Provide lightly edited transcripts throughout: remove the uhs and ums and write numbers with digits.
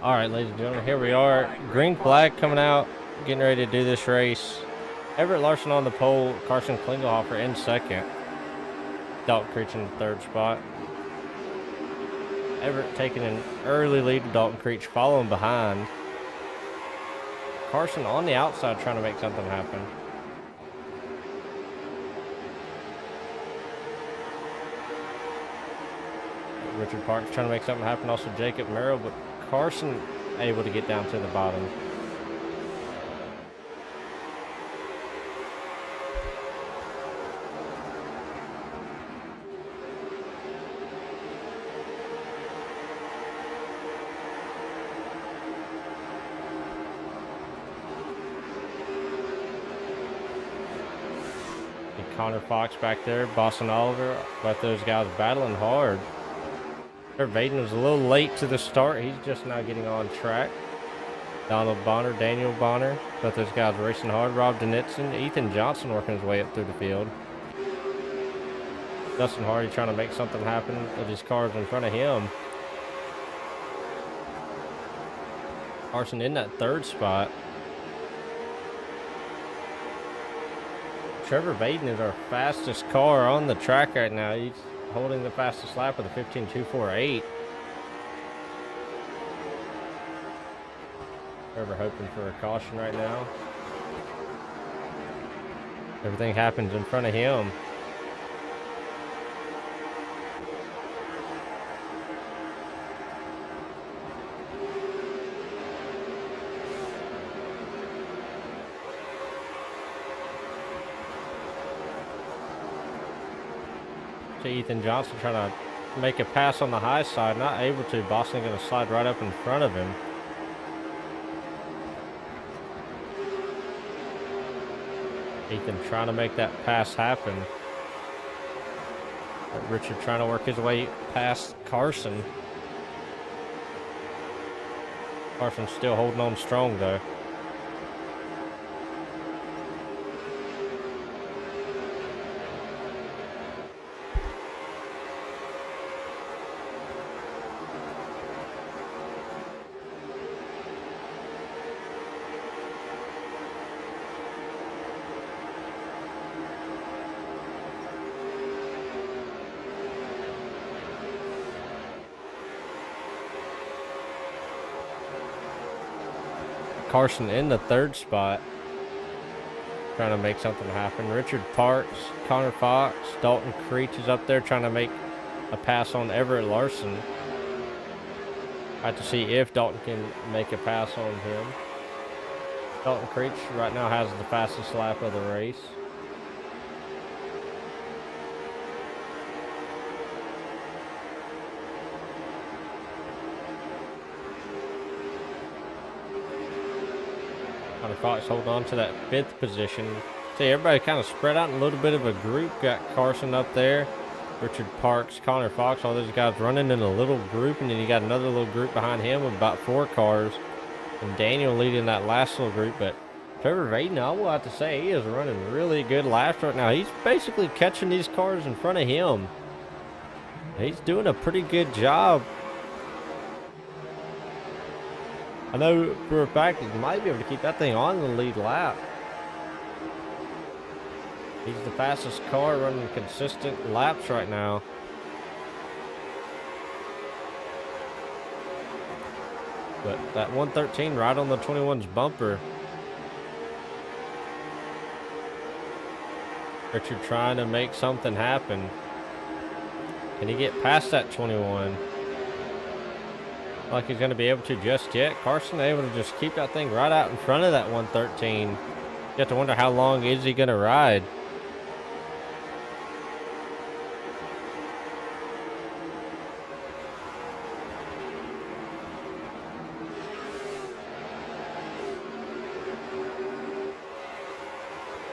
All right, ladies and gentlemen, here we are. Green flag coming out, getting ready to do this race. Everett Larson on the pole, Carson Klingelhofer in second. Dalton Creech in the third spot. Everett taking an early lead to Dalton Creech, following behind. Carson on the outside trying to make something happen. Richard Parks trying to make something happen. Also Jacob Merrill, but Carson able to get down to the bottom. Connor Fox back there, Boston Oliver, both those guys battling hard. Trevor Vaden was a little late to the start. He's just now getting on track. Donald Bonner, Daniel Bonner, both those guys racing hard. Rob Denitzen, Ethan Johnson working his way up through the field. Dustin Hardy trying to make something happen with his cars in front of him. Carson in that third spot. Trevor Vaden is our fastest car on the track right now. He's holding the fastest lap with a 15.248. Trevor hoping for a caution right now. Everything happens in front of him. Ethan Johnson trying to make a pass on the high side, not able to. Boston going to slide right up in front of him. Ethan trying to make that pass happen. But Richard trying to work his way past Carson. Carson still holding on strong though. Carson in the third spot, trying to make something happen. Richard Parks, Connor Fox, Dalton Creech is up there trying to make a pass on Everett Larson. I have to see if Dalton can make a pass on him. Dalton Creech right now has the fastest lap of the race. Connor Fox holding on to that fifth position. See, everybody kind of spread out in a little bit of a group. Got Carson up there, Richard Parks, Connor Fox, all those guys running in a little group, and then you got another little group behind him with about 4 cars. And Daniel leading that last little group, but Trevor Vaden, I will have to say, he is running really good laps right now. He's basically catching these cars in front of him. He's doing a pretty good job. I know for a fact he might be able to keep that thing on the lead lap. He's the fastest car running consistent laps right now. But that 113 right on the 21's bumper. Richard trying to make something happen. Can he get past that 21? Like he's going to be able to just yet. Carson able to just keep that thing right out in front of that 113. You have to wonder how long is he going to ride.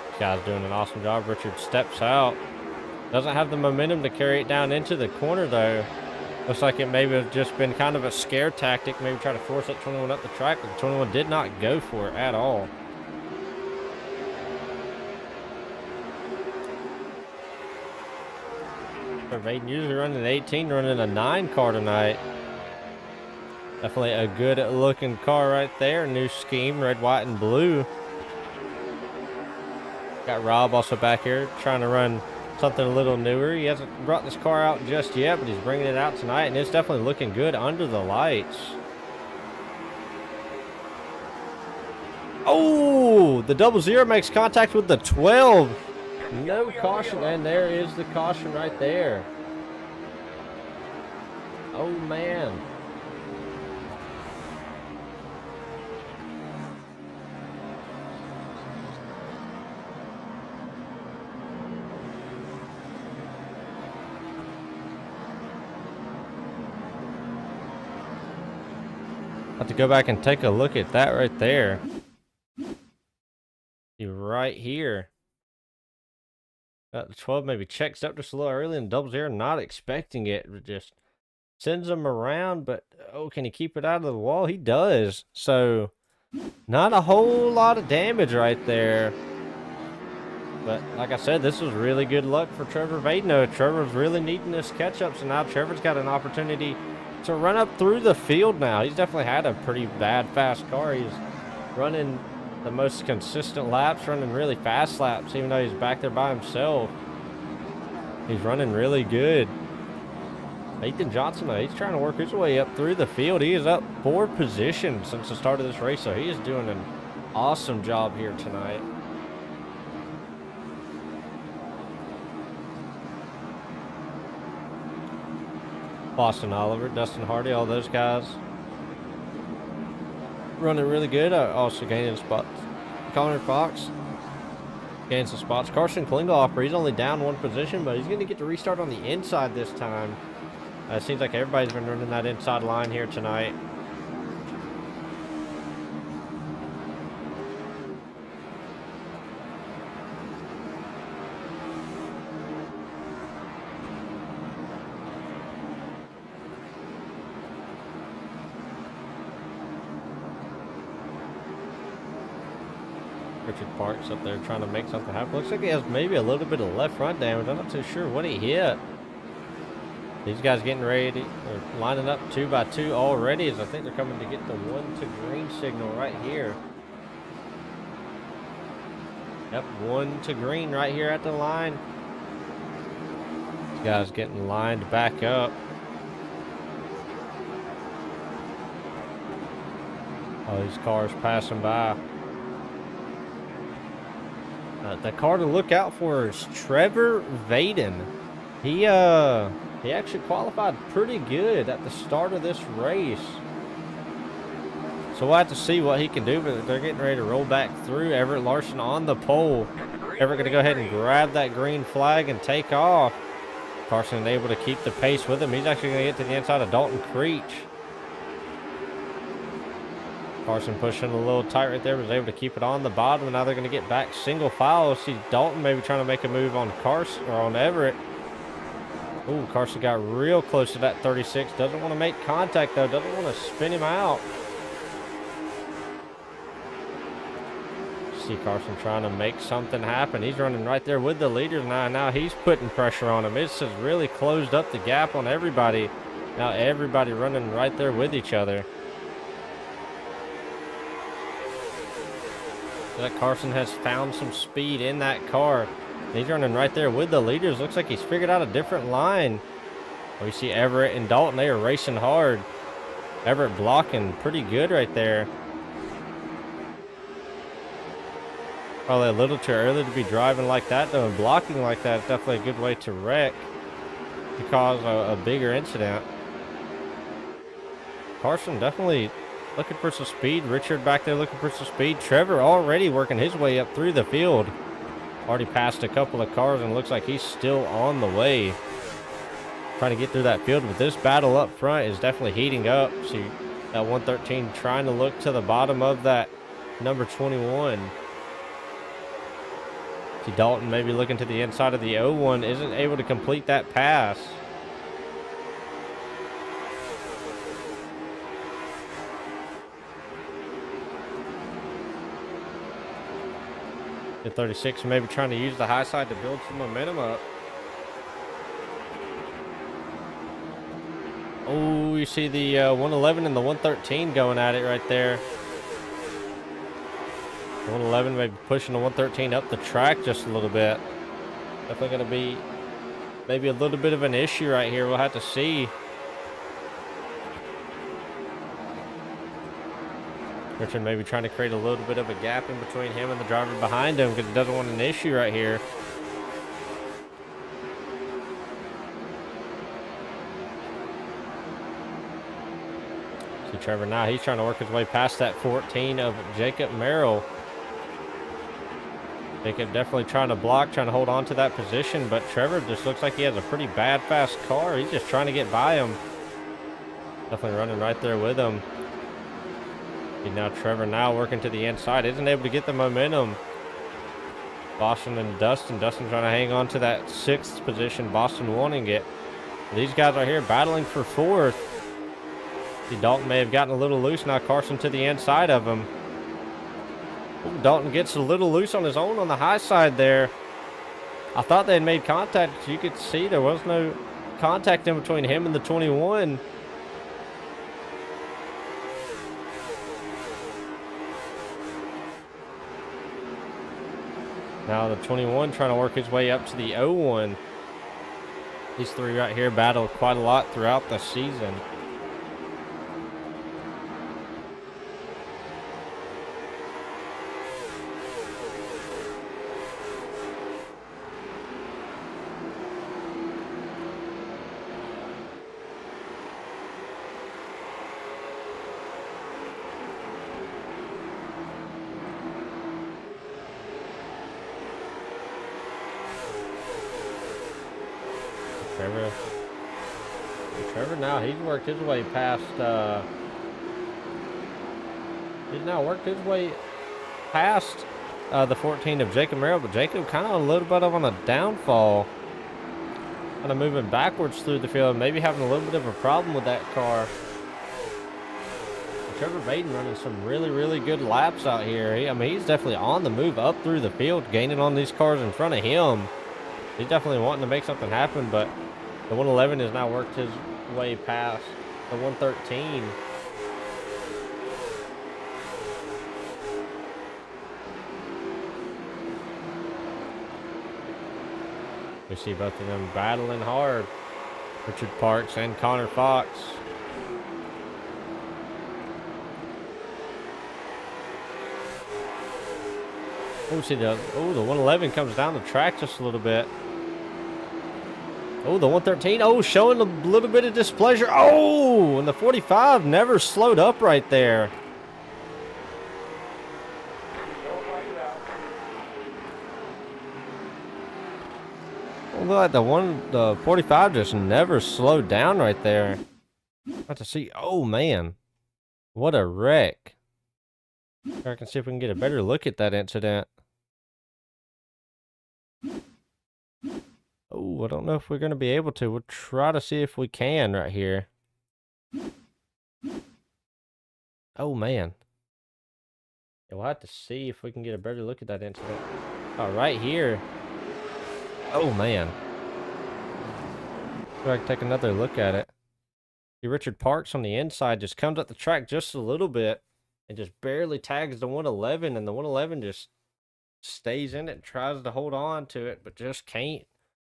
This guy's doing an awesome job. Richard steps out. Doesn't have the momentum to carry it down into the corner though. Looks like it maybe have just been kind of a scare tactic, maybe try to force that 21 up the track, but the 21 did not go for it at all. Vaden usually running an 18, running a 9 car tonight. Definitely a good looking car right there. New scheme, red, white, and blue. Got Rob also back here trying to run something a little newer. He hasn't brought this car out just yet, but he's bringing it out tonight, and it's definitely looking good under the lights. Oh, the 00 makes contact with the 12. No caution, and there is the caution right there. Oh, man. Have to go back and take a look at that right there. See right here. The 12 maybe checks up just a little early, and 00 not expecting it. Just sends him around, but oh, can he keep it out of the wall? He does. So not a whole lot of damage right there. But like I said, this was really good luck for Trevor Vaden. Trevor's really needing this catch-up, so now Trevor's got an opportunity to run up through the field now. He's definitely had a pretty bad, fast car. He's running the most consistent laps, running really fast laps, even though he's back there by himself. He's running really good. Ethan Johnson, though, he's trying to work his way up through the field. He is up 4 positions since the start of this race, so he is doing an awesome job here tonight. Boston Oliver, Dustin Hardy, all those guys running really good. Also gaining spots. Connor Fox gained some spots. Carson Klingelhofer, he's only down 1 position, but he's going to get to restart on the inside this time. It seems like everybody's been running that inside line here tonight. Richard Parks up there trying to make something happen. Looks like he has maybe a little bit of left front damage. I'm not too sure what he hit. These guys getting ready. They're lining up 2 by 2 already, as I think they're coming to get the 1 to green signal right here. Yep, 1 to green right here at the line. These guys getting lined back up. All these cars passing by. The car to look out for is Trevor Vaden. He actually qualified pretty good at the start of this race. So we'll have to see what he can do, but they're getting ready to roll back through. Everett Larson on the pole. Everett going to go ahead and grab that green flag and take off. Carson able to keep the pace with him. He's actually going to get to the inside of Dalton Creech. Carson pushing a little tight right there, was able to keep it on the bottom, and now they're going to get back single file. See Dalton maybe trying to make a move on Carson or on Everett. Ooh, Carson got real close to that 36. Doesn't want to make contact though. Doesn't want to spin him out. See Carson trying to make something happen. He's running right there with the leaders now. Now he's putting pressure on him. It's just really closed up the gap on everybody. Now everybody running right there with each other. That Carson has found some speed in that car. He's running right there with the leaders. Looks like he's figured out a different line. We see Everett and Dalton. They are racing hard. Everett blocking pretty good right there. Probably a little too early to be driving like that, though. And blocking like that is definitely a good way to wreck, to cause a bigger incident. Carson definitely looking for some speed. Richard back there looking for some speed. Trevor already working his way up through the field. Already passed a couple of cars and looks like he's still on the way. Trying to get through that field, but this battle up front is definitely heating up. See that 113 trying to look to the bottom of that number 21. See Dalton maybe looking to the inside of the 01. Isn't able to complete that pass. The 36 maybe trying to use the high side to build some momentum up. Oh, you see the 111 and the 113 going at it right there. 111 maybe pushing the 113 up the track just a little bit. Definitely going to be maybe a little bit of an issue right here. We'll have to see. Richard maybe trying to create a little bit of a gap in between him and the driver behind him because he doesn't want an issue right here. See Trevor now, he's trying to work his way past that 14 of Jacob Merrill. Jacob definitely trying to block, trying to hold on to that position, but Trevor just looks like he has a pretty bad fast car. He's just trying to get by him. Definitely running right there with him. And now Trevor now working to the inside, isn't able to get the momentum. Boston and Dustin. Dustin trying to hang on to that 6th position. Boston wanting it. These guys are here battling for 4th. See, Dalton may have gotten a little loose. Now Carson to the inside of him. Ooh, Dalton gets a little loose on his own on the high side there. I thought they had made contact. You could see there was no contact in between him and the 21. Now the 21 trying to work his way up to the 01. These three right here battled quite a lot throughout the season. Trevor now, he's worked his way past, he's now worked his way past the 14 of Jacob Merrill, but Jacob kind of a little bit on a downfall. Kind of moving backwards through the field, maybe having a little bit of a problem with that car. Trevor Baden running some really good laps out here. I mean, he's definitely on the move up through the field, gaining on these cars in front of him. He's definitely wanting to make something happen, but the 111 has now worked his way past the 113. We see both of them battling hard. Richard Parks and Connor Fox. Oh, see the 111 comes down the track just a little bit. Oh, the 113. Oh, showing a little bit of displeasure. Oh, and the 45 never slowed up right there. Oh, look, the 45 just never slowed down right there. About to see. Oh, man. What a wreck. I can see if we can get a better look at that incident. Oh, I don't know if we're going to be able to. We'll try to see if we can right here. Oh, man. Yeah, we'll have to see if we can get a better look at that incident. Oh, right here. Oh, man. I can take another look at it. See, Richard Parks on the inside just comes up the track just a little bit and just barely tags the 111, and the 111 just stays in it and tries to hold on to it, but just can't.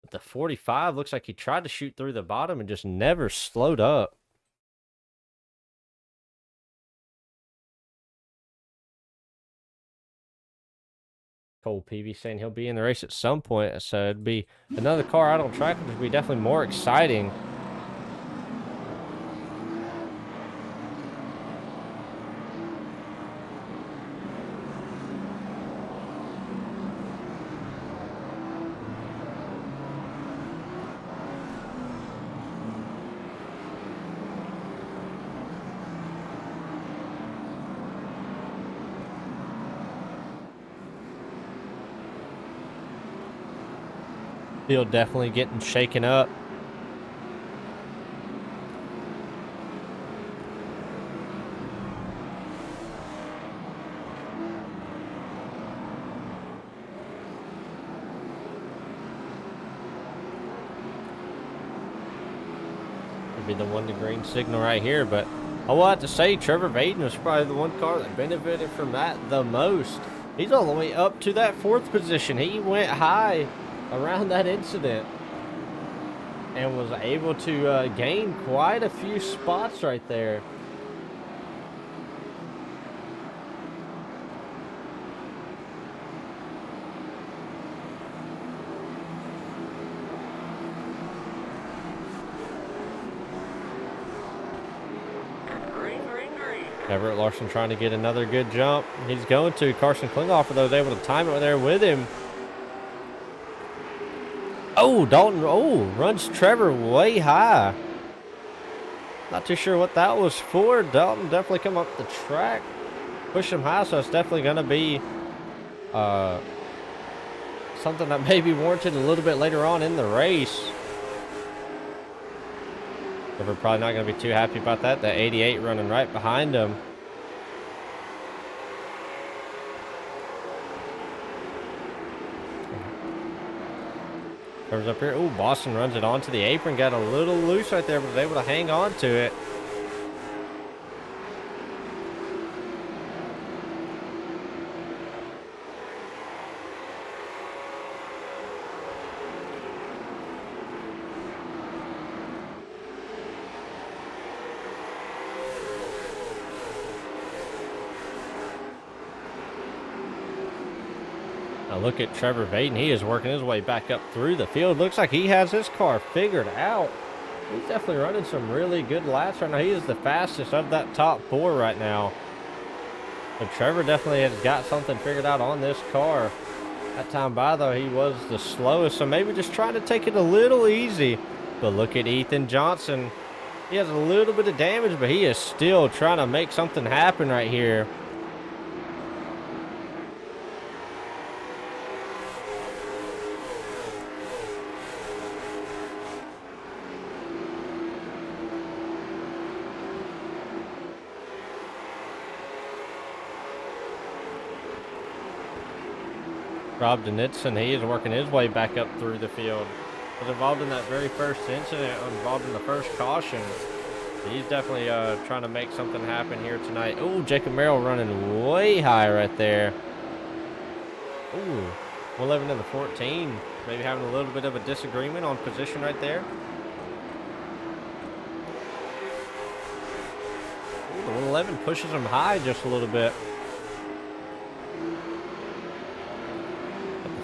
But the 45 looks like he tried to shoot through the bottom and just never slowed up. Cole Peavy saying he'll be in the race at some point, so it'd be another car out on track, which would be definitely more exciting. Field definitely getting shaken up. Should be the one to green signal right here, but I will have to say Trevor Vaden was probably the one car that benefited from that the most. He's all the way up to that 4th position. He went high around that incident and was able to gain quite a few spots right there. Everett Larson trying to get another good jump. He's going to. Carson Klinghoffer, though, is able to time it there with him. Oh, Dalton, runs Trevor way high. Not too sure what that was for. Dalton definitely come up the track, push him high, so it's definitely going to be something that may be warranted a little bit later on in the race. We're probably not going to be too happy about that. The 88 running right behind him. Trevor's up here. Oh, Boston runs it onto the apron. Got a little loose right there, but was able to hang on to it. Now look at Trevor Vaden. He is working his way back up through the field. Looks like he has his car figured out. He's definitely running some really good laps right now. He is the fastest of that top 4 right now. But Trevor definitely has got something figured out on this car. That time by, though, he was the slowest. So maybe just trying to take it a little easy. But look at Ethan Johnson. He has a little bit of damage, but he is still trying to make something happen right here. Rob Denitzen, he is working his way back up through the field. Was involved in that very first incident, involved in the first caution. He's definitely trying to make something happen here tonight. Oh, Jacob Merrill running way high right there. Ooh, 111 to the 14. Maybe having a little bit of a disagreement on position right there. Ooh, the 111 pushes him high just a little bit.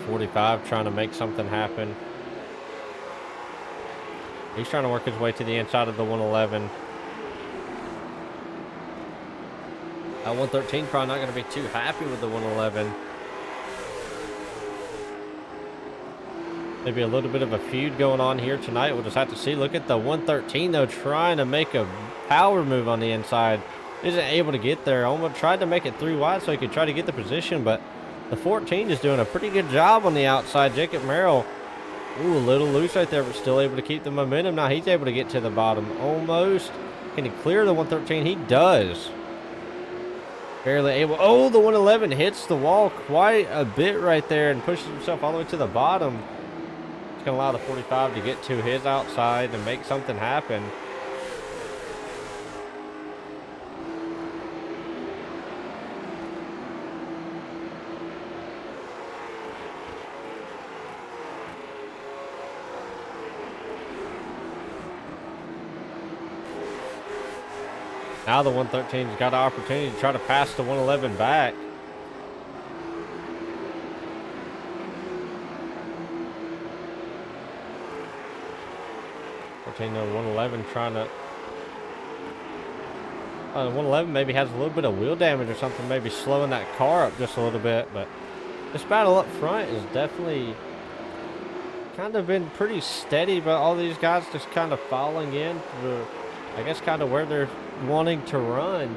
45 trying to make something happen. He's trying to work his way to the inside of the 111. That 113 probably not going to be too happy with the 111. Maybe a little bit of a feud going on here tonight. We'll just have to see. Look at the 113 though, trying to make a power move on the inside. Isn't able to get there. Almost tried to make it 3 wide so he could try to get the position, but the 14 is doing a pretty good job on the outside. Jacob Merrill, ooh, a little loose right there, but still able to keep the momentum. Now he's able to get to the bottom almost. Can he clear the 113? He does. Barely able. Oh, the 111 hits the wall quite a bit right there and pushes himself all the way to the bottom. It's going to allow the 45 to get to his outside and make something happen. Now the 113's got an opportunity to try to pass the 111 back. The 111 trying to... the 111 maybe has a little bit of wheel damage or something, maybe slowing that car up just a little bit. But this battle up front is definitely kind of been pretty steady, but all these guys just kind of falling in to, I guess, kind of where they're wanting to run.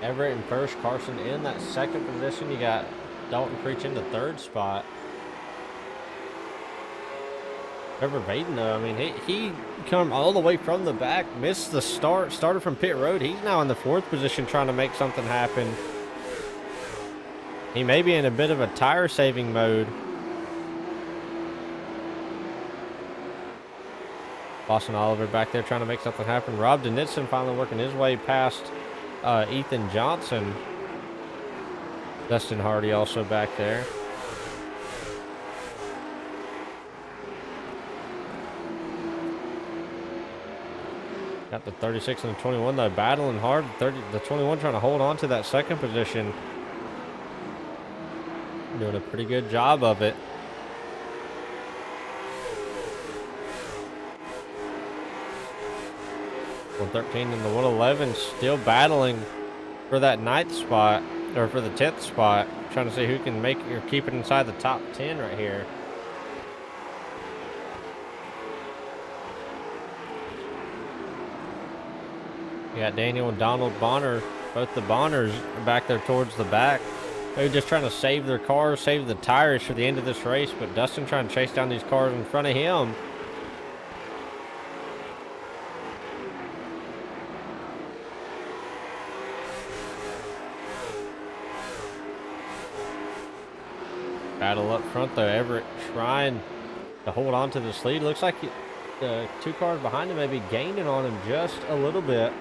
Everett in first, Carson in that second position. You got Dalton Creech in the third spot. Trevor Vaden, though, I mean, he come all the way from the back, missed the start, started from pit road. He's now in the fourth position trying to make something happen. He may be in a bit of a tire saving mode. Boston Oliver back there trying to make something happen. Rob Denitson finally working his way past Ethan Johnson. Dustin Hardy also back there. Got the 36 and the 21 though, battling hard. The 21 trying to hold on to that second position. Doing a pretty good job of it. .113 and the 111 still battling for that 9th spot, or for the 10th spot. Trying to see who can make or keep it inside the top 10 right here. You got Daniel and Donald Bonner. Both the Bonners are back there towards the back. They're just trying to save their cars, save the tires for the end of this race, but Dustin trying to chase down these cars in front of him. Battle up front though, Everett trying to hold on to this lead. Looks like the 2 cars behind him may be gaining on him just a little bit.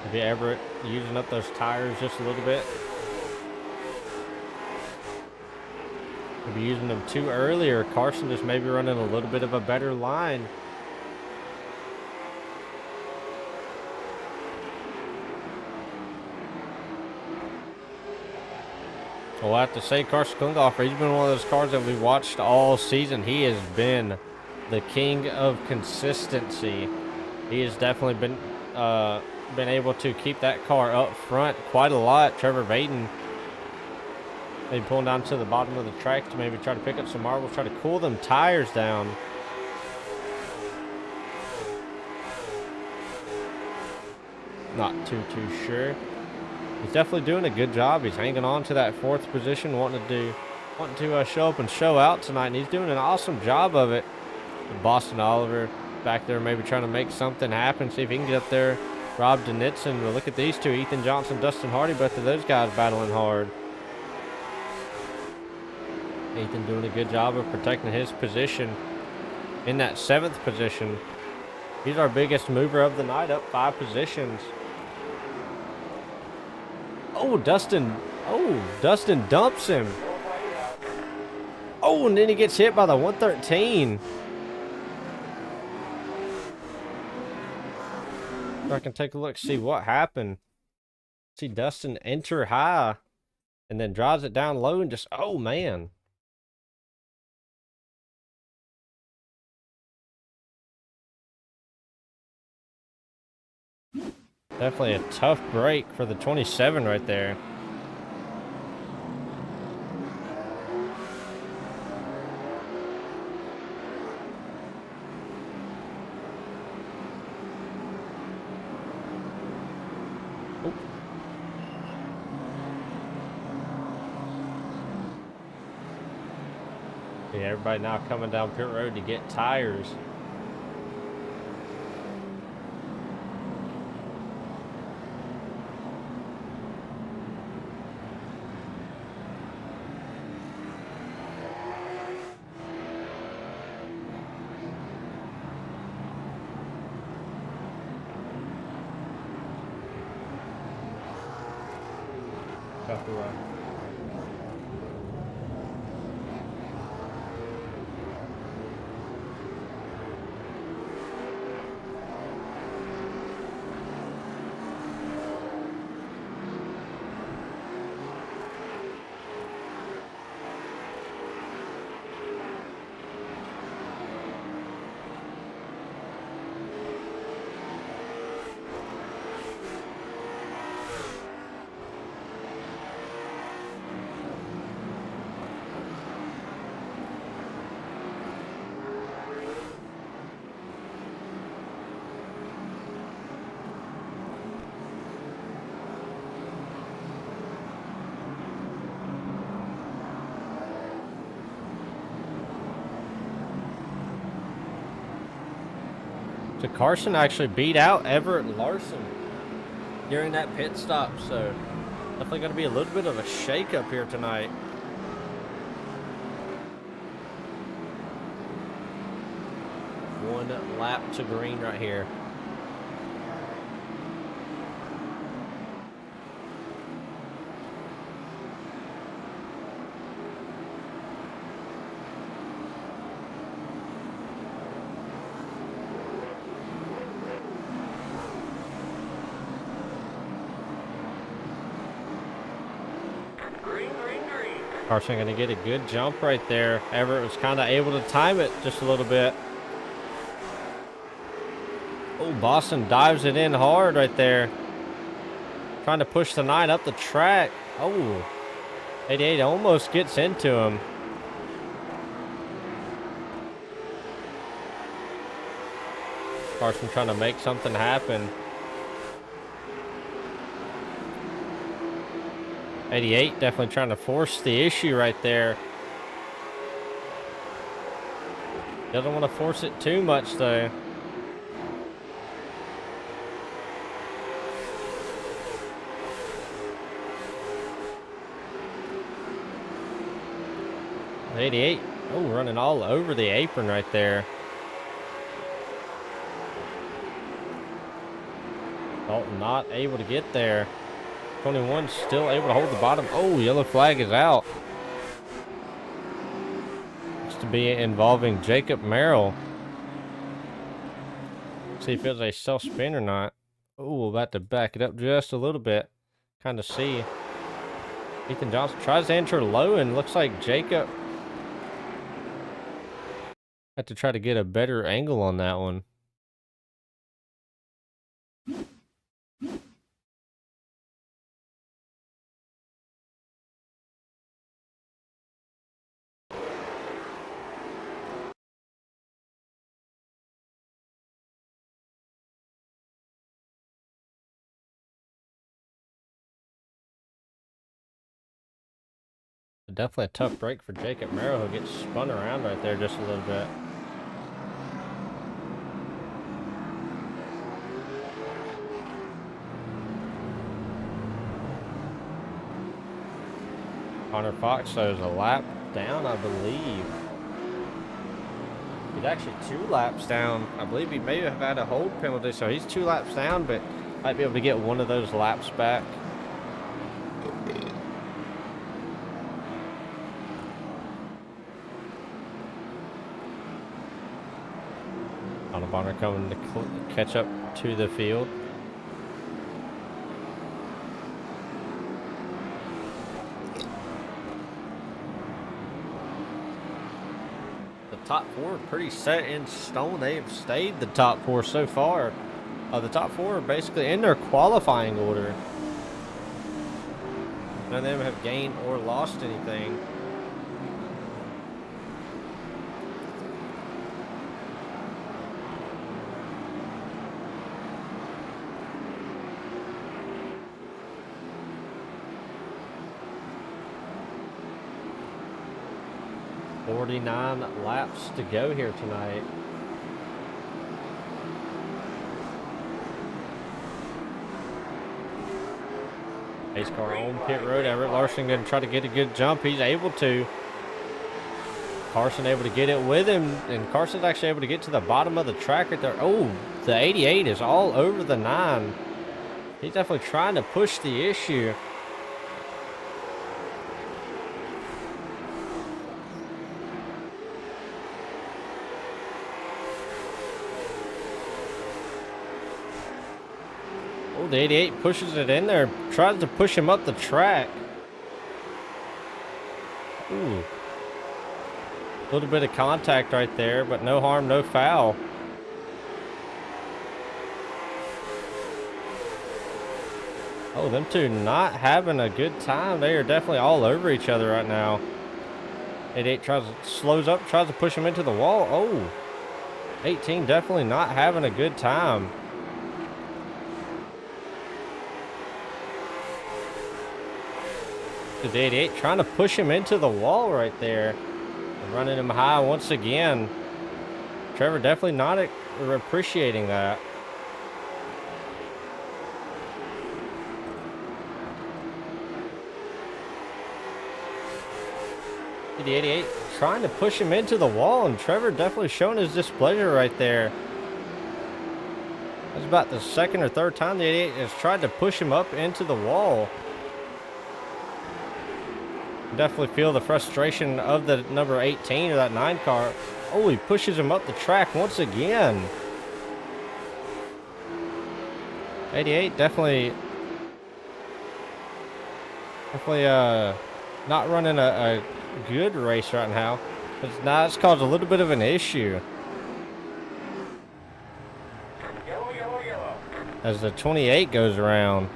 Maybe Everett using up those tires just a little bit. Maybe using them too early, or Carson just maybe running a little bit of a better line. Well, I have to say, Carson Klinghoffer, he's been one of those cars that we watched all season. He has been the king of consistency. He has definitely been able to keep that car up front quite a lot. Trevor Vaden maybe pulling down to the bottom of the track to maybe try to pick up some marbles, try to cool them tires down. Not too sure. He's definitely doing a good job. He's hanging on to that 4th position, wanting to show up and show out tonight, and he's doing an awesome job of it. And Boston Oliver back there maybe trying to make something happen, see if he can get up there. Rob Denitson, well, look at these two, Ethan Johnson, Dustin Hardy, both of those guys battling hard. Ethan doing a good job of protecting his position in that 7th position. He's our biggest mover of the night, up 5 positions. Oh, Dustin dumps him. Oh, and then he gets hit by the 113. I can take a look, see what happened. See Dustin enter high and then drives it down low and just, oh man. Definitely a tough break for the 27 right there. Yeah, everybody now coming down pit road to get tires. Tough to run. So Carson actually beat out Everett Larson during that pit stop. So Definitely going to be a little bit of a shake-up here tonight. One lap to green right here. Carson going to get a good jump right there. Everett was kind of able to time it just a little bit. Oh, Boston dives it in hard right there. Trying to push the 9 up the track. Oh, 88 almost gets into him. Carson trying to make something happen. 88 definitely trying to force the issue right there. Doesn't want to force it too much though. '88, oh, running all over the apron right there. Dalton not able to get there. 21 still able to hold the bottom. Oh, yellow flag is out. It's to be involving Jacob Merrill. See if it's a self-spin or not. Oh, about to back it up just a little bit. Kind of see. Ethan Johnson tries to enter low and looks like Jacob had to try to get a better angle on that one. Definitely a tough break for Jacob Merrill, who gets spun around right there just a little bit. Connor Fox shows a lap down, I believe. He's actually 2 laps down. I believe he may have had a hold penalty, so he's 2 laps down, but might be able to get one of those laps back. Connor Bonner coming to catch up to the field. Top 4 pretty set in stone. They've stayed the top 4 so far. The top 4 are basically in their qualifying order. None of them have gained or lost anything. .49 laps to go here tonight. Pace car on pit road. Everett Larson going to try to get a good jump. He's able to. Carson able to get it with him, and Carson's actually able to get to the bottom of the track right there. Oh, the 88 is all over the 9. He's definitely trying to push the issue. Oh, the 88 pushes it in there, tries to push him up the track. Ooh. A little bit of contact right there, but no harm, no foul. Oh, them two not having a good time. They are definitely all over each other right now. 88 slows up, tries to push him into the wall. Oh, 18 definitely not having a good time. The 88 trying to push him into the wall right there. Running him high once again. Trevor definitely not appreciating that. The 88 trying to push him into the wall, and Trevor definitely showing his displeasure right there. That's about the second or third time the 88 has tried to push him up into the wall. Definitely feel the frustration of the number 18 or that 9 car. Oh, he pushes him up the track once again. 88 definitely not running a good race right now. Now it's caused a little bit of an issue. As the 28 goes around.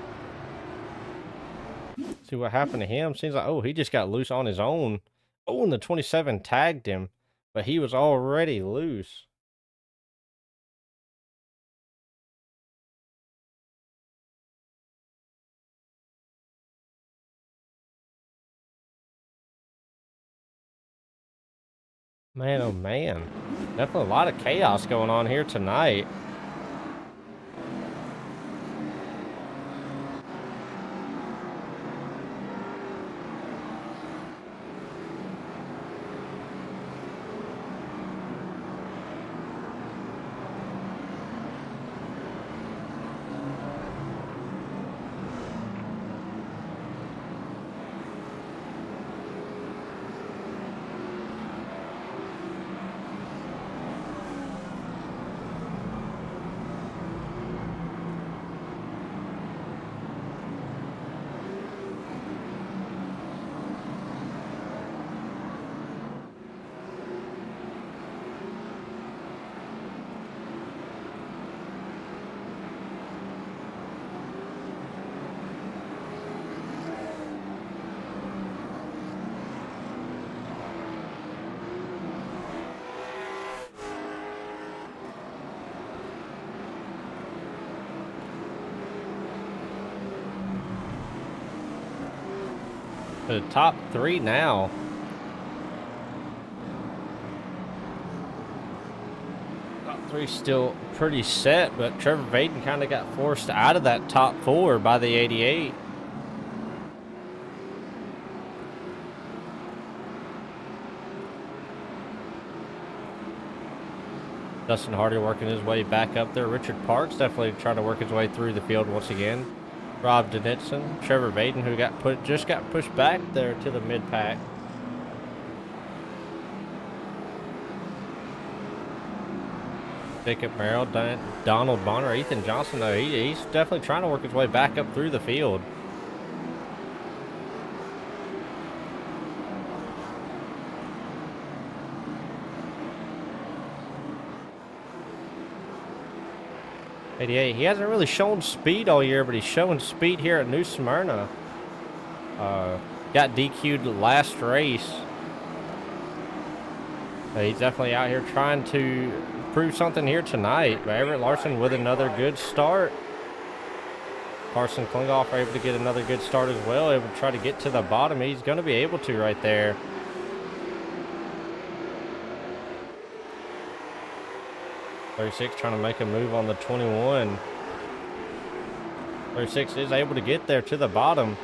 See what happened to him. Seems like, oh, he just got loose on his own. Oh, and the 27 tagged him, but he was already loose. Man, oh man. Definitely a lot of chaos going on here tonight. The top 3 now. Top 3 still pretty set, but Trevor Vaden kind of got forced out of that top 4 by the 88. Dustin Hardy working his way back up there. Richard Parks definitely trying to work his way through the field once again. Rob Denitson, Trevor Vaden, who just got pushed back there to the mid pack. Jacob Merrill, Donald Bonner, Ethan Johnson, though he's definitely trying to work his way back up through the field. He hasn't really shown speed all year, but he's showing speed here at New Smyrna. Got DQ'd last race. But he's definitely out here trying to prove something here tonight. But Everett Larson with another good start. Carson Klingoff able to get another good start as well. Able to try to get to the bottom. He's going to be able to right there. 36 trying to make a move on the 21. 36 is able to get there to the bottom.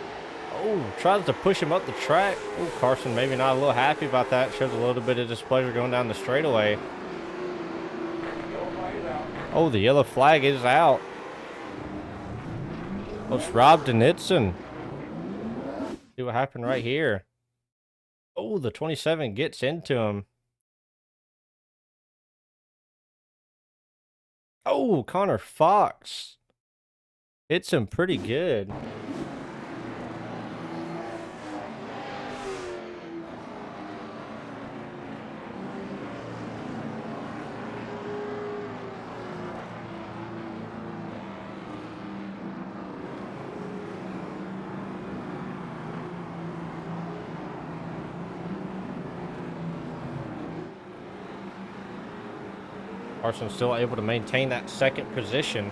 Oh, tries to push him up the track. Oh, Carson maybe not a little happy about that. Shows a little bit of displeasure going down the straightaway. Oh, the yellow flag is out. Oh, it's Rob Denitson. See what happened right here. Oh, the 27 gets into him. Oh, Connor Fox hits him pretty good. Carson still able to maintain that second position.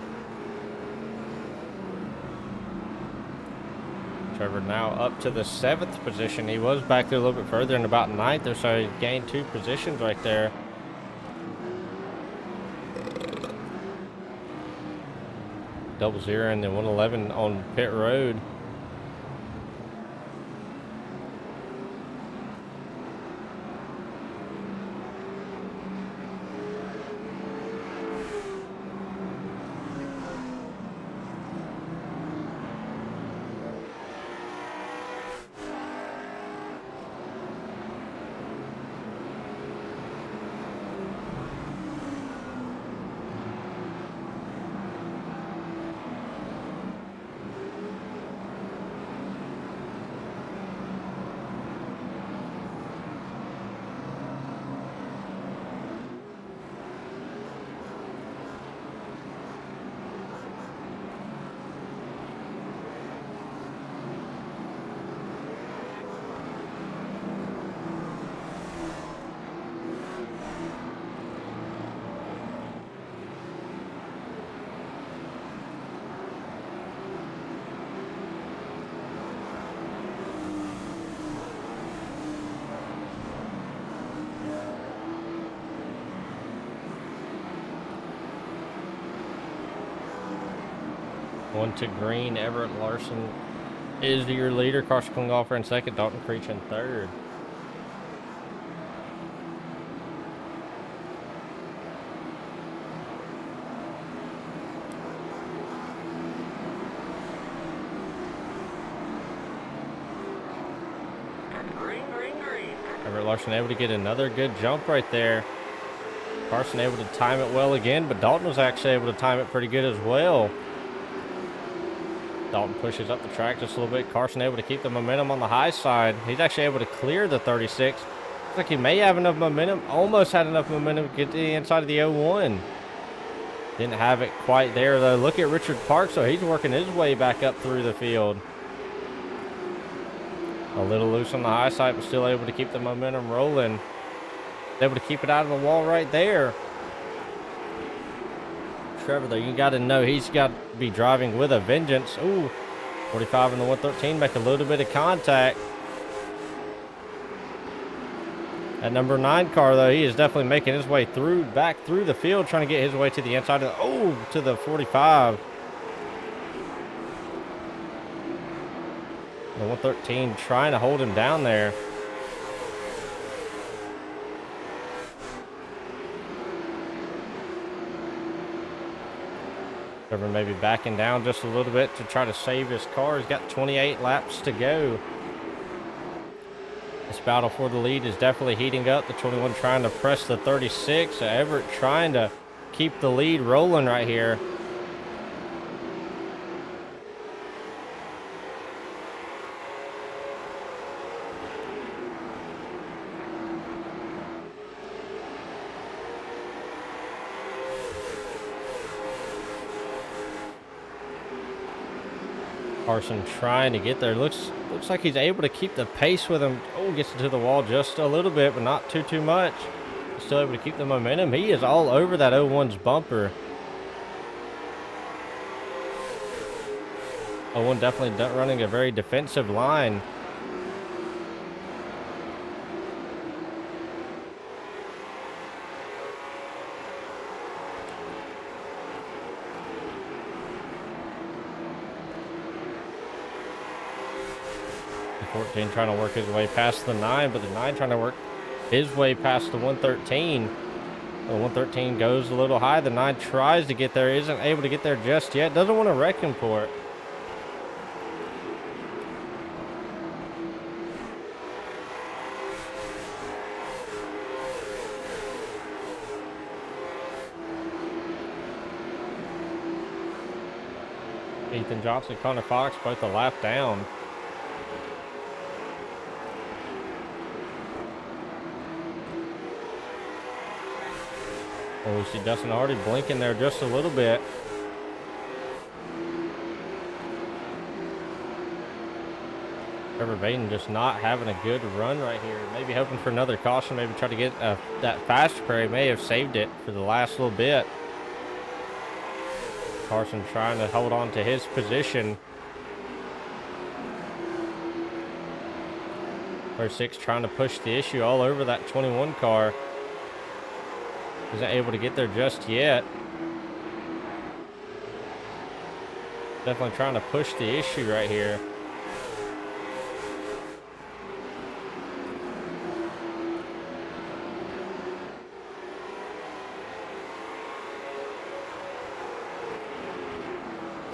Trevor now up to the 7th position. He was back there a little bit further in about 9th or so. He gained 2 positions right there. Double zero and then 111 on pit road. 1 to green. Everett Larson is your leader. Carson Klinghoffer in second. Dalton Creech in third. Everett Larson able to get another good jump right there. Carson able to time it well again, but Dalton was actually able to time it pretty good as well. Dalton pushes up the track just a little bit. Carson able to keep the momentum on the high side. He's actually able to clear the 36. Looks like he may have enough momentum. Almost had enough momentum to get to the inside of the 01. Didn't have it quite there, though. Look at Richard Parks, so he's working his way back up through the field. A little loose on the high side, but still able to keep the momentum rolling. Able to keep it out of the wall right there. Trevor, though, you got to know he's got to be driving with a vengeance. Ooh, 45 in the 113, make a little bit of contact. That number 9 car, though, he is definitely making his way back through the field, trying to get his way to the inside of to the 45. The 113 trying to hold him down there. Trevor maybe backing down just a little bit to try to save his car. He's got 28 laps to go. This battle for the lead is definitely heating up. The 21 trying to press the 36. Everett trying to keep the lead rolling right here. Carson trying to get there. Looks like he's able to keep the pace with him. Oh, gets into the wall just a little bit, but not too much. Still able to keep the momentum. He is all over that 01's bumper. 01 definitely running a very defensive line. The 14 trying to work his way past the 9, but the 9 trying to work his way past the 113. The 113 goes a little high. The 9 tries to get there, isn't able to get there just yet. Doesn't want to wreck him for it. Ethan Johnson, Connor Fox, both a lap down. Oh, we see Dustin Hardy blinking there just a little bit. Trevor Baden just not having a good run right here. Maybe hoping for another caution. Maybe try to get that fast spray. May have saved it for the last little bit. Carson trying to hold on to his position. 36 trying to push the issue all over that 21 car. Isn't able to get there just yet. Definitely trying to push the issue right here.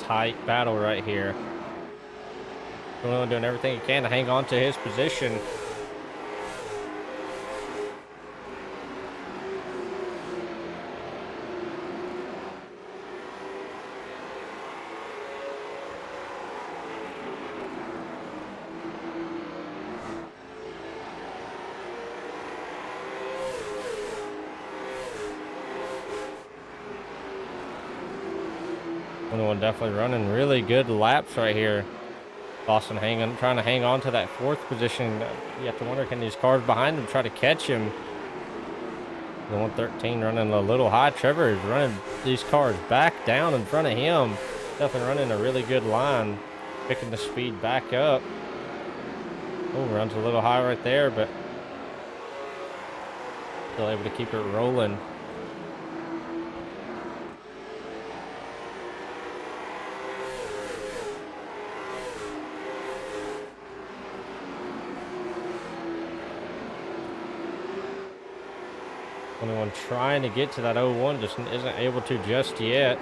Tight battle right here. Doing everything he can to hang on to his position. One definitely running really good laps right here. Boston trying to hang on to that 4th position. You have to wonder, can these cars behind him try to catch him? The 113 running a little high. Trevor is running these cars back down in front of him. Definitely running a really good line. Picking the speed back up. Oh, runs a little high right there, but still able to keep it rolling. 21 trying to get to that 01, just isn't able to just yet.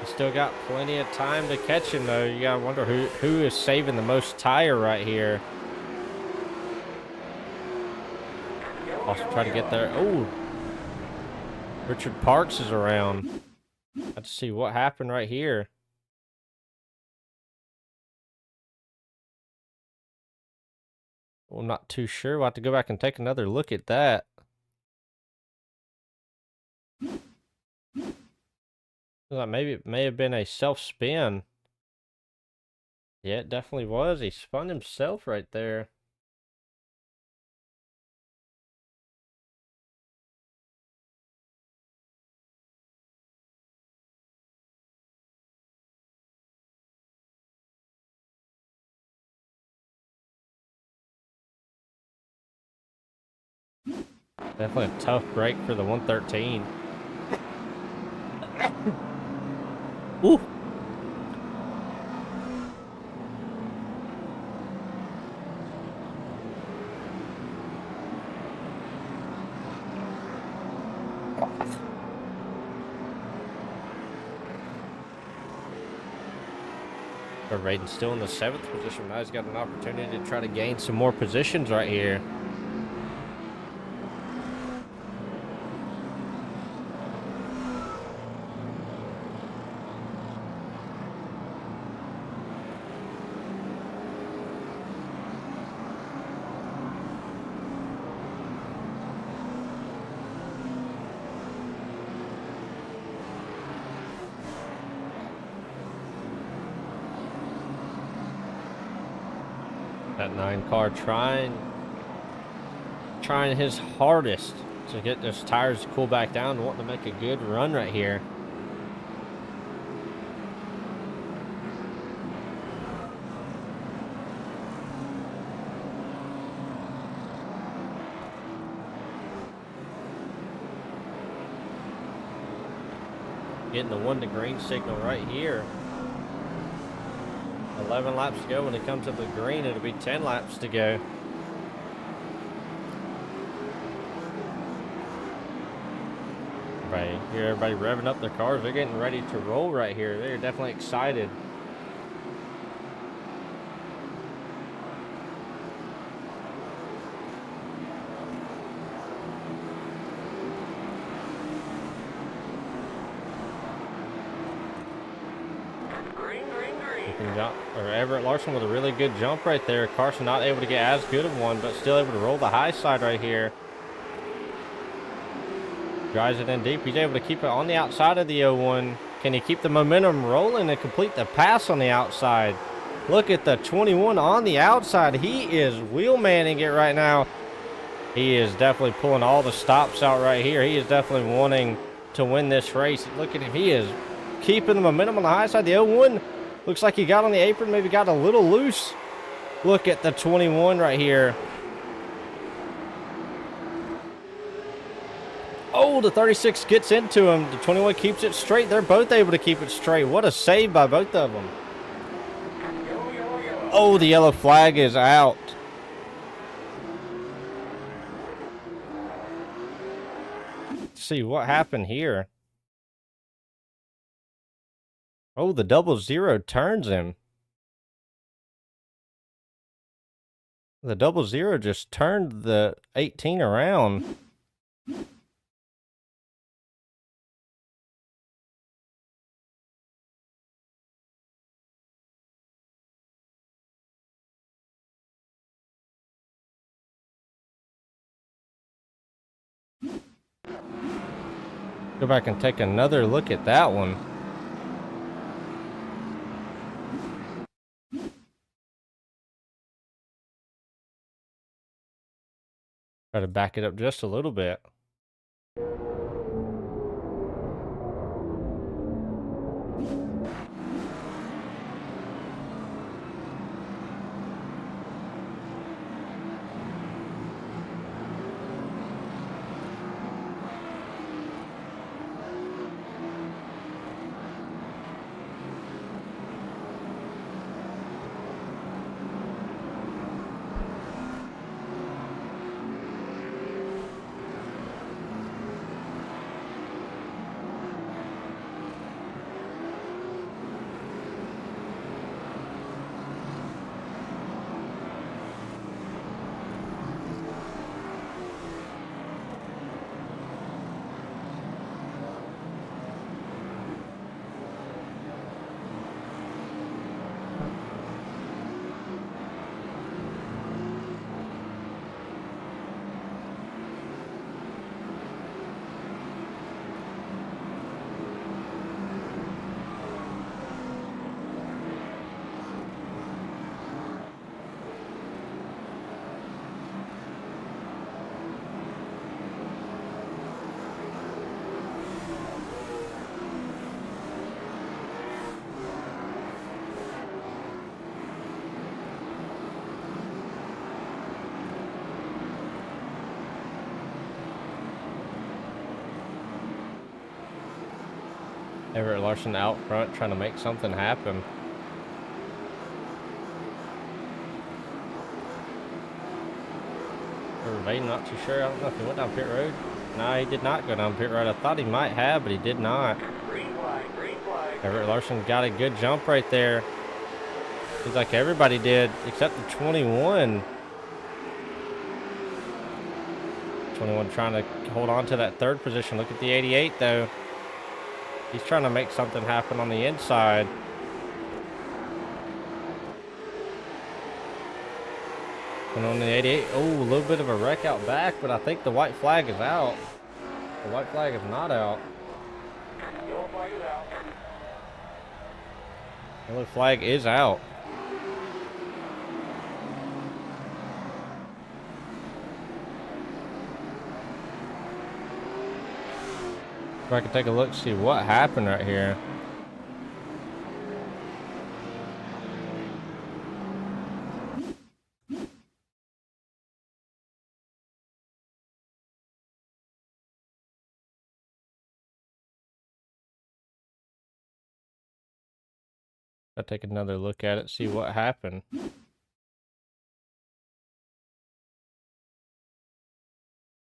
He's still got plenty of time to catch him, though. You gotta wonder who is saving the most tire right here. Also try to get there. Oh, Richard Parks is around. Let's see what happened right here. Well, I'm not too sure. We'll have to go back and take another look at that. Like maybe it may have been a self-spin. Yeah, it definitely was. He spun himself right there. Definitely a tough break for the 113. Ooh. Raiden's still in the 7th position. Now he's got an opportunity to try to gain some more positions right here. That 9 car trying his hardest to get those tires to cool back down, wanting to make a good run right here. Getting the 1 to green signal right here. 11 laps to go. When it comes to the green, it'll be 10 laps to go. Right here, everybody revving up their cars. They're getting ready to roll right here. They're definitely excited. Everett Larson with a really good jump right there. Carson not able to get as good of one, but still able to roll the high side right here. Drives it in deep. He's able to keep it on the outside of the 01. Can he keep the momentum rolling and complete the pass on the outside? Look at the 21 on the outside. He is wheel-manning it right now. He is definitely pulling all the stops out right here. He is definitely wanting to win this race. Look at him. He is keeping the momentum on the high side. The 01 looks like he got on the apron, maybe got a little loose. Look at the 21 right here. Oh, the 36 gets into him. The 21 keeps it straight. They're both able to keep it straight. What a save by both of them. Oh, the yellow flag is out. Let's see what happened here. Oh, the 00 turns him. The 00 just turned the 18 around. Go back and take another look at that one. Try to back it up just a little bit. Everett Larson out front trying to make something happen. Everybody not too sure. I don't know if he went down pit road. No, he did not go down pit road. I thought he might have, but he did not. Green flag, green flag. Everett Larson got a good jump right there. Seems like everybody did, except the 21. 21 trying to hold on to that third position. Look at the 88, though. He's trying to make something happen on the inside. And on the 88, oh, a little bit of a wreck out back, but I think the white flag is out. The white flag is not out. Yellow flag is out. Yellow flag is out. If I can take a look, see what happened right here. I'll take another look at it, see what happened.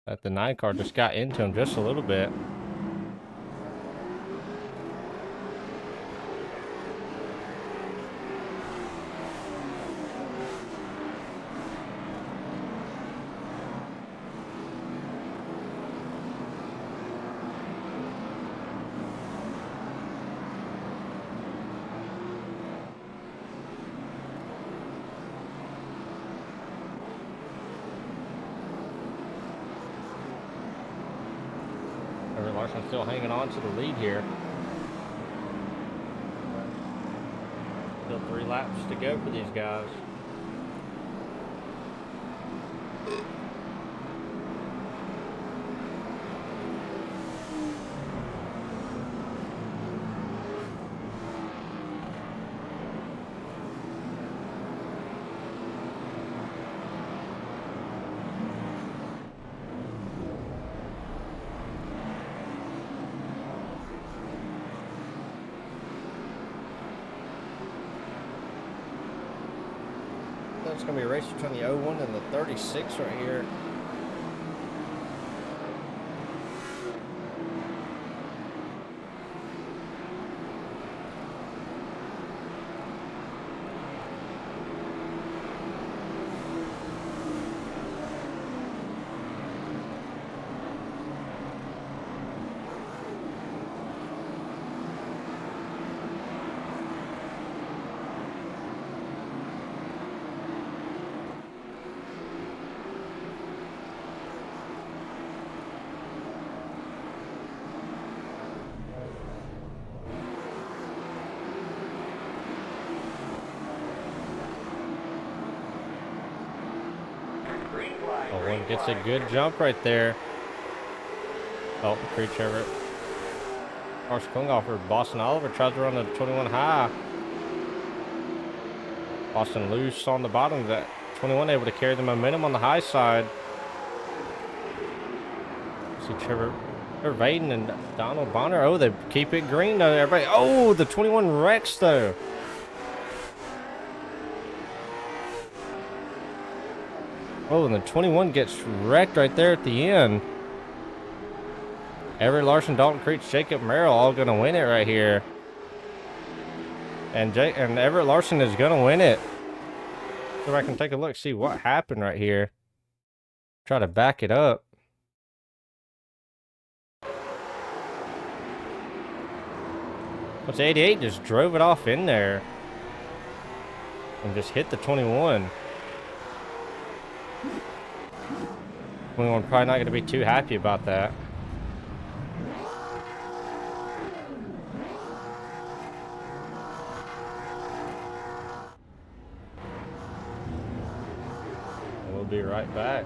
That the 9 car just got into him just a little bit. Everett Larson still hanging on to the lead here. Still 3 laps to go for these guys. It's going to be a race between the 01 and the 36 right here. Oh, one gets a good jump right there. Oh, Creech Everett. Harsh Klinghoffer. Boston Oliver tries to run a 21 high. Boston loose on the bottom. That 21 able to carry the momentum on the high side. See Trevor Vaden and Donald Bonner. Oh, they keep it green though. Everybody. Oh, the 21 wrecks though. Oh, and the 21 gets wrecked right there at the end. Everett Larson, Dalton Creech, Jacob Merrill all going to win it right here. And Everett Larson is going to win it. So I can take a look, see what happened right here. Try to back it up. But the 88 just drove it off in there. And just hit the 21. 21 probably not going to be too happy about that. We'll be right back.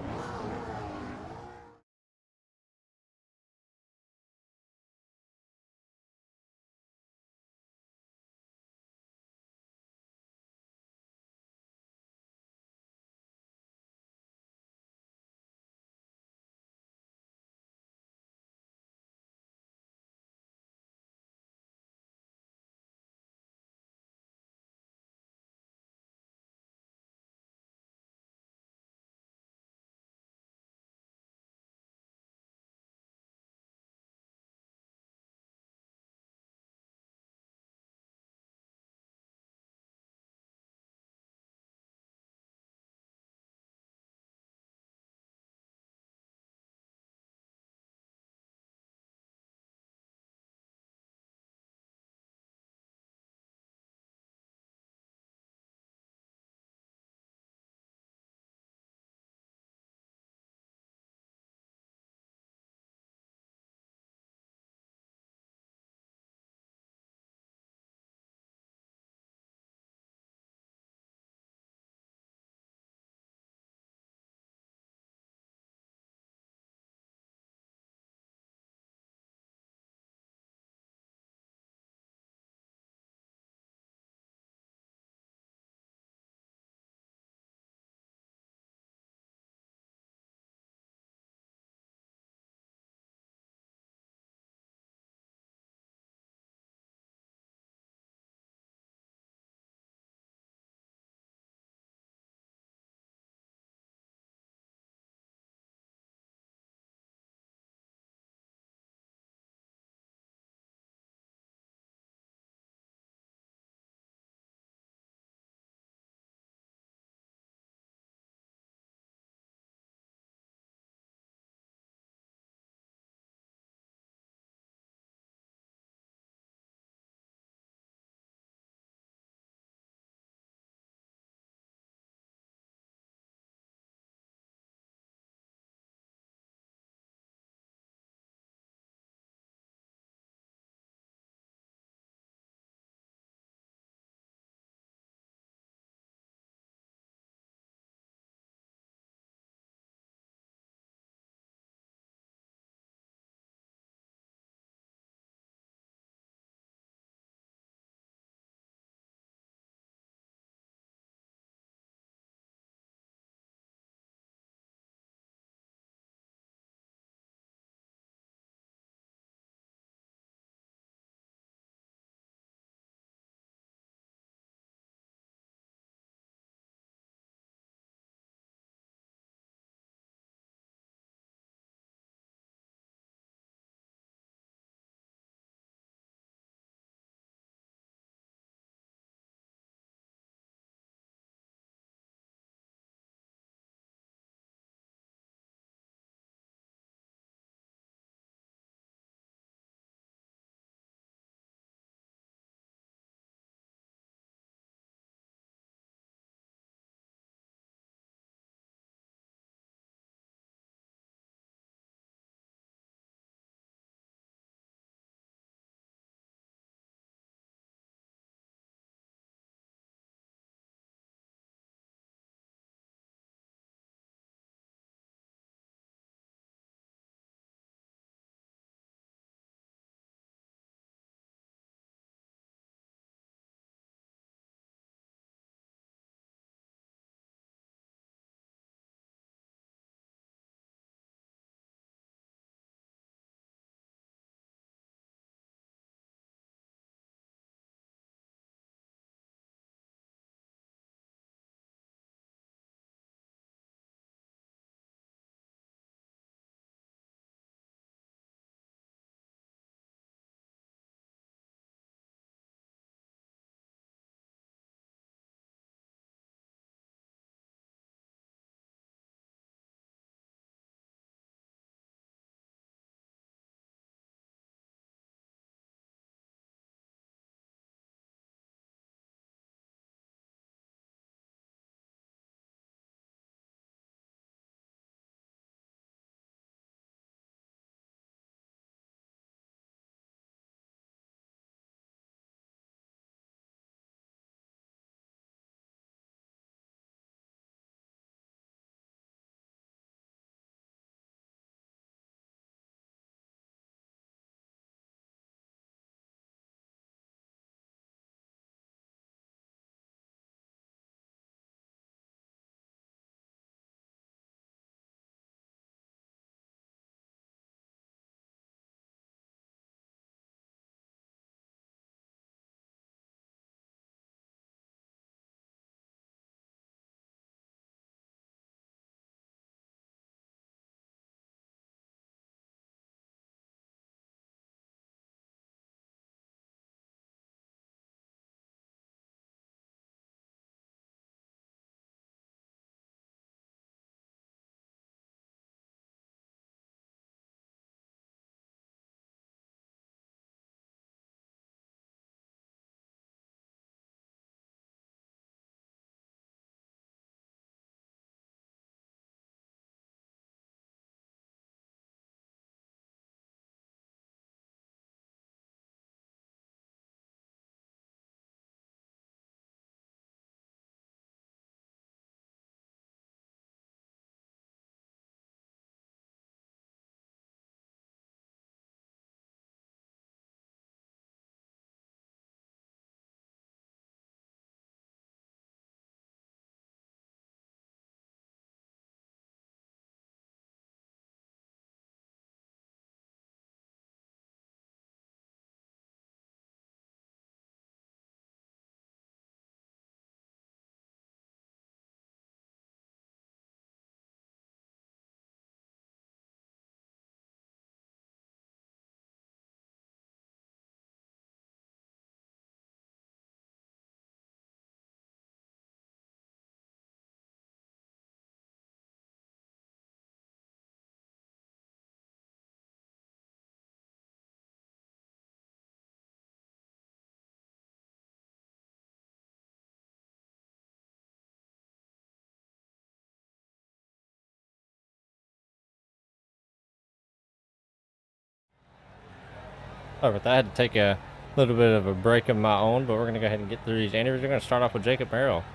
Sorry about that. I had to take a little bit of a break of my own, but we're going to go ahead and get through these interviews. We're going to start off with Jacob Merrill.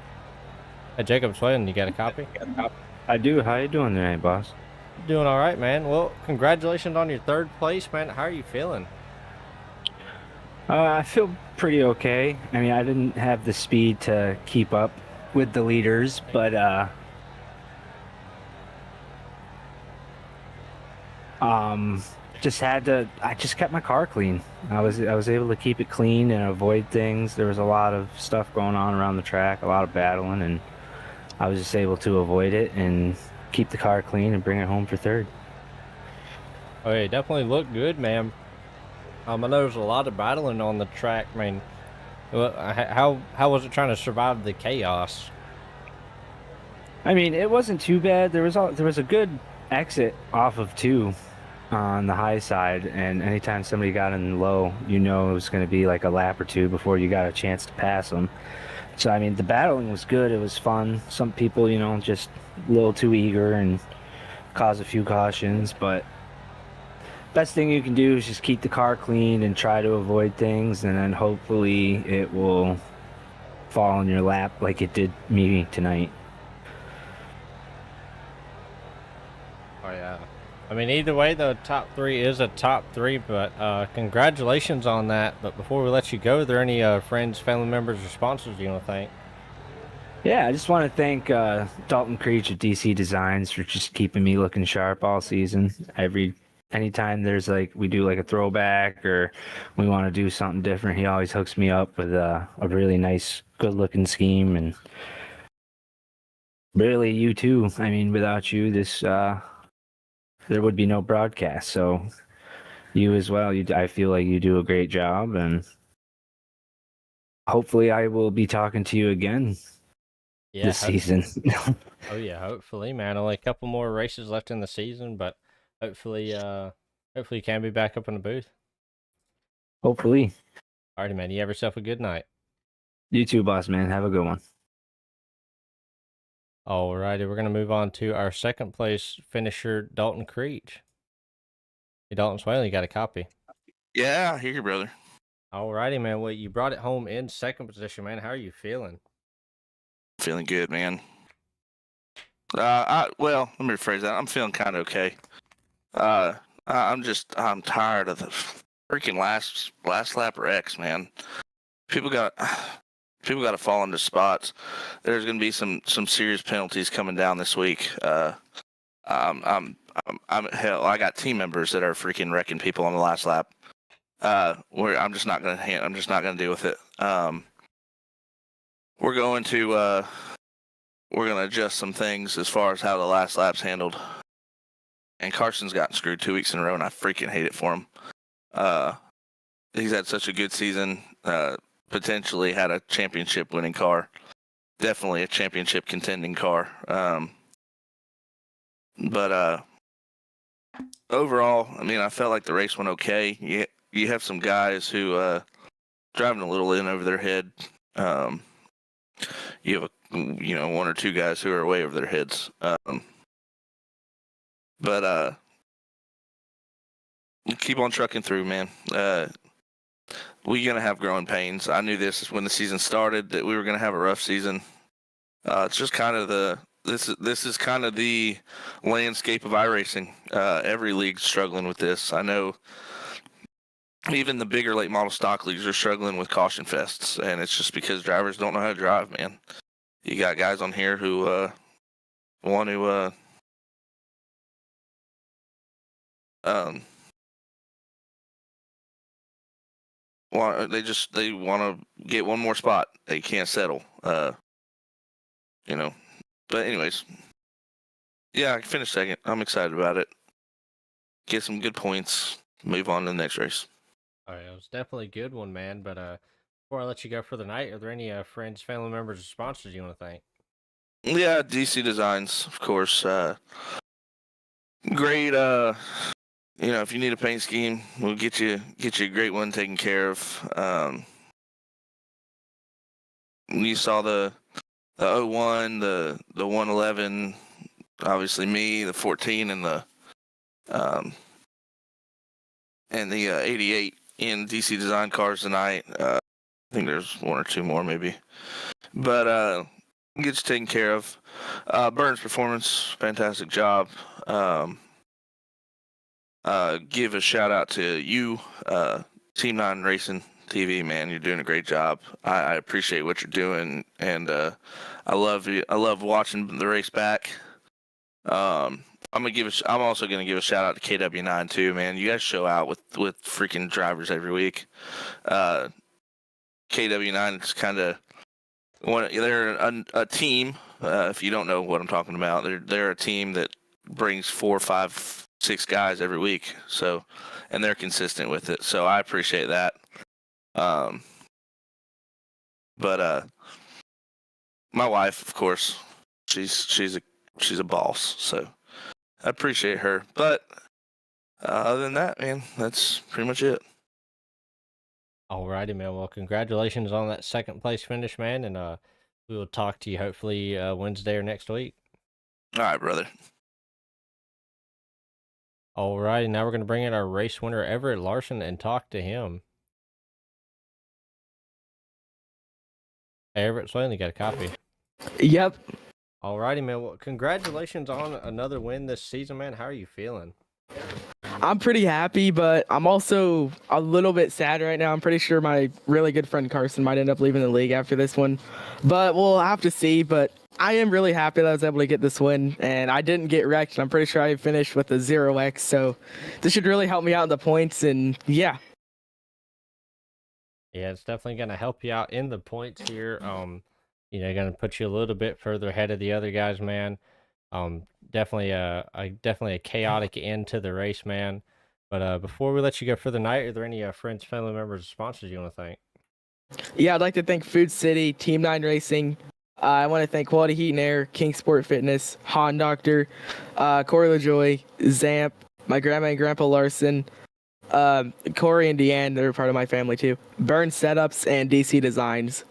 Hey, Jacob Swayden, you got a copy? I do. How you doing tonight, boss? Doing all right, man. Well, congratulations on your third place, man. How are you feeling? I feel pretty okay. I mean, I didn't have the speed to keep up with the leaders, but just had to. I just kept my car clean. I was able to keep it clean and avoid things. There was a lot of stuff going on around the track, a lot of battling, and I was just able to avoid it and keep the car clean and bring it home for third. Oh, yeah, definitely looked good, man. I know there's a lot of battling on the track. I mean, how was it trying to survive the chaos? I mean, it wasn't too bad. There was a good exit off of two on the high side, and anytime somebody got in low, it was going to be like a lap or two before you got a chance to pass them. So I mean, the battling was good. It was fun. Some people, just a little too eager and cause a few cautions, but best thing you can do is just keep the car clean and try to avoid things, and then hopefully it will fall in your lap like it did me tonight. Oh, yeah. I mean, either way, the top three is a top three, but congratulations on that. But before we let you go, are there any friends, family members, or sponsors you want to thank? Yeah, I just want to thank Dalton Creech at DC Designs for just keeping me looking sharp all season. Anytime there's we do like a throwback or we want to do something different, he always hooks me up with a really nice, good looking scheme. And really, you too. I mean, without you, this there would be no broadcast. So you as well. I feel like you do a great job, and hopefully, I will be talking to you again this season. Oh yeah, hopefully, man. Only a couple more races left in the season, but hopefully you can be back up in the booth. Hopefully. Alrighty, man. You have yourself a good night. You too, boss man. Have a good one. Alrighty, we're gonna move on to our second place finisher, Dalton Creech. Hey, Dalton Swaley, you got a copy? Yeah, I hear you, brother. Alrighty, man. Well, you brought it home in second position, man. How are you feeling? Feeling good, man. Well, let me rephrase that. I'm feeling kind of okay. I'm tired of the freaking last lap wrecks, man. People got to fall into spots. There's going to be some serious penalties coming down this week. Hell, I got team members that are freaking wrecking people on the last lap. Where I'm just not going to deal with it. We're going to adjust some things as far as how the last lap's handled. And Carson's gotten screwed 2 weeks in a row, and I freaking hate it for him. He's had such a good season. Potentially had a championship winning car. Definitely a championship contending car. But overall, I mean, I felt like the race went okay. You have some guys who driving a little in over their head. You have one or two guys who are way over their heads. But keep on trucking through, man. We're gonna have growing pains. I knew this when the season started that we were gonna have a rough season. It's just kind of this is kind of the landscape of iRacing. Every league's struggling with this. I know even the bigger late model stock leagues are struggling with caution fests, and it's just because drivers don't know how to drive, man. You got guys on here who want to they want to get one more spot. They can't settle. But anyways, yeah, I finished second. I'm excited about it. Get some good points. Move on to the next race. All right, it was definitely a good one, man. But before I let you go for the night, are there any friends, family members, or sponsors you want to thank? Yeah, DC Designs, of course. Great. If you need a paint scheme, we'll get you a great one taken care of. You saw the 01, the 111, obviously me, the 14, and the 88. in DC Design cars tonight. I think there's one or two more maybe, but gets taken care of. Burns Performance, fantastic job. Give a shout out to you, Team 9 Racing TV, man. You're doing a great job. I appreciate what you're doing, and I love you. I love watching the race back. I'm also gonna give a shout out to KW9 too, man. You guys show out with freaking drivers every week. KW9 is kind of they're a team. If you don't know what I'm talking about, they're a team that brings 4, 5, 6 guys every week. So, and they're consistent with it. So I appreciate that. But my wife, of course, she's a boss. So I appreciate her. But other than that, man, that's pretty much it. Alrighty, man. Well, congratulations on that second place finish, man. And we will talk to you hopefully Wednesday or next week. All right, brother. Alrighty, now we're going to bring in our race winner, Everett Larson, and talk to him. Hey, Everett Swain, you got a copy? Yep. Alrighty, man. Well, congratulations on another win this season, man. How are you feeling? I'm pretty happy, but I'm also a little bit sad right now. I'm pretty sure my really good friend Carson might end up leaving the league after this one, but we'll have to see. But I am really happy that I was able to get this win, and I didn't get wrecked. I'm pretty sure I finished with a 0x, so this should really help me out in the points, and yeah. Yeah, it's definitely going to help you out in the points here. You know, going to put you a little bit further ahead of the other guys, man. Definitely a chaotic end to the race, man. But before we let you go for the night, are there any friends, family members, or sponsors you want to thank? Yeah, I'd like to thank Food City, Team 9 Racing. I want to thank Quality Heat and Air, King Sport Fitness, Han Doctor, Corey LaJoy, Zamp, my grandma and grandpa Larson, Corey and Deanne, they're part of my family too. Burn Setups and DC Designs.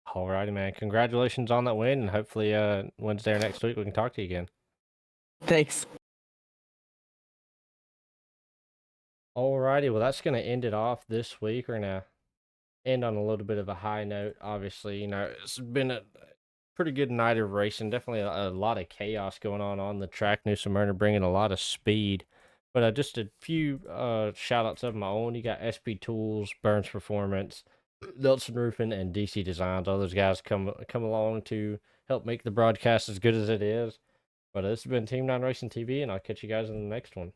Alrighty, man. Congratulations on that win, and hopefully Wednesday or next week we can talk to you again. Thanks. Alrighty, well, that's going to end it off this week. We're going to end on a little bit of a high note. Obviously, you know, it's been a pretty good night of racing. Definitely a lot of chaos going on the track. New Smyrna bringing a lot of speed. But just a few shout-outs of my own. You got SP Tools, Burns Performance, Nelson Roofing, and DC Designs. All those guys come along to help make the broadcast as good as it is. But this has been Team 9 Racing TV, and I'll catch you guys in the next one.